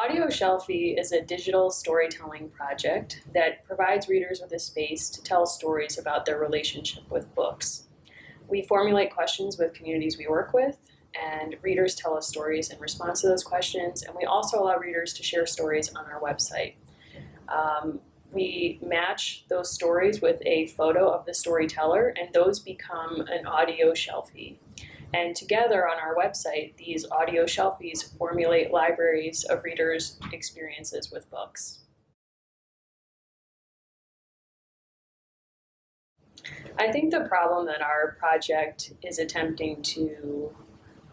Audio Shelfie is a digital storytelling project that provides readers with a space to tell stories about their relationship with books. We formulate questions with communities we work with, and readers tell us stories in response to those questions, and we also allow readers to share stories on our website. We match those stories with a photo of the storyteller, and those become an audio shelfie. And together on our website, these audio shelfies formulate libraries of readers' experiences with books. I think the problem that our project is attempting to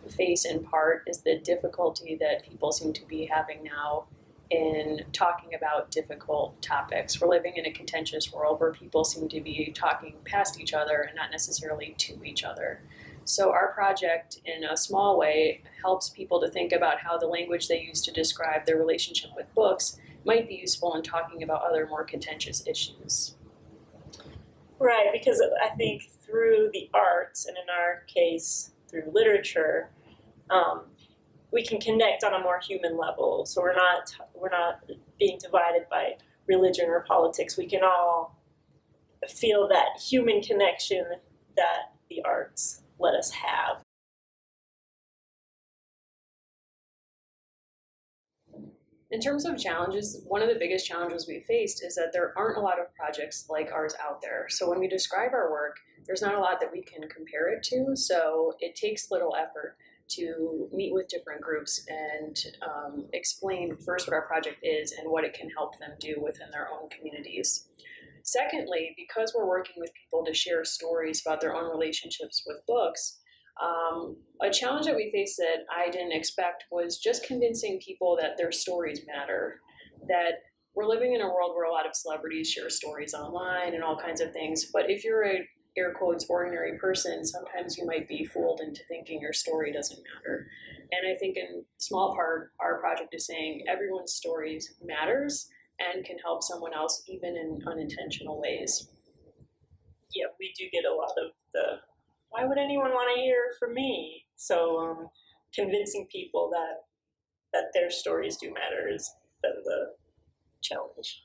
face in part is the difficulty that people seem to be having now in talking about difficult topics. We're living in a contentious world where people seem to be talking past each other and not necessarily to each other. So our project, in a small way, helps people to think about how the language they use to describe their relationship with books might be useful in talking about other more contentious issues. Right, because I think through the arts, and in our case, through literature, we can connect on a more human level. So we're not being divided by religion or politics. We can all feel that human connection that the arts let us have. In terms of challenges, one of the biggest challenges we faced is that there aren't a lot of projects like ours out there. So when we describe our work, there's not a lot that we can compare it to, so it takes little effort to meet with different groups and explain first what our project is and what it can help them do within their own communities. Secondly, because we're working with people to share stories about their own relationships with books, a challenge that we faced that I didn't expect was just convincing people that their stories matter, that we're living in a world where a lot of celebrities share stories online and all kinds of things, but if you're a air quotes ordinary person, sometimes you might be fooled into thinking your story doesn't matter. And I think in small part, our project is saying everyone's stories matters and can help someone else even in unintentional ways. Yeah, we do get a lot of the, why would anyone want to hear from me? So convincing people that their stories do matter has been the challenge.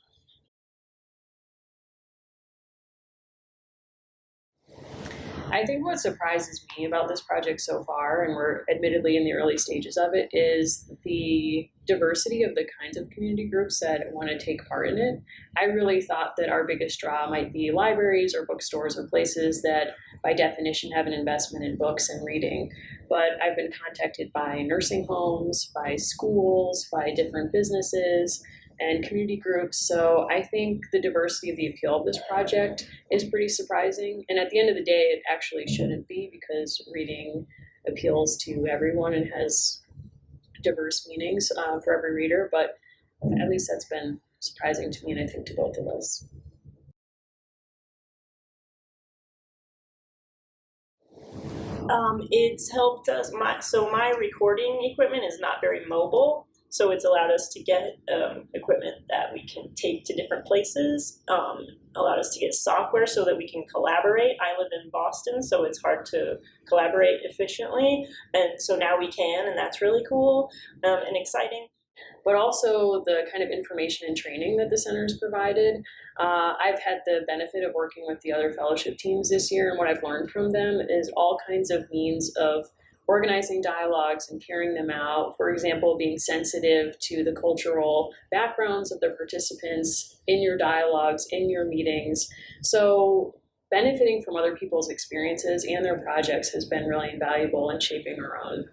I think what surprises me about this project so far, and we're admittedly in the early stages of it, is the diversity of the kinds of community groups that want to take part in it. I really thought that our biggest draw might be libraries or bookstores or places that by definition have an investment in books and reading. But I've been contacted by nursing homes, by schools, by different businesses, and community groups. So I think the diversity of the appeal of this project is pretty surprising. And at the end of the day, it actually shouldn't be, because reading appeals to everyone and has diverse meanings for every reader. But at least that's been surprising to me, and I think to both of us. It's helped us. My recording equipment is not very mobile. So it's allowed us to get equipment that we can take to different places, allowed us to get software so that we can collaborate. I live in Boston, so it's hard to collaborate efficiently. And so now we can, and that's really cool and exciting. But also the kind of information and training that the center has provided. I've had the benefit of working with the other fellowship teams this year, and what I've learned from them is all kinds of means of organizing dialogues and carrying them out. For example, being sensitive to the cultural backgrounds of the participants in your dialogues, in your meetings. So benefiting from other people's experiences and their projects has been really invaluable in shaping our own.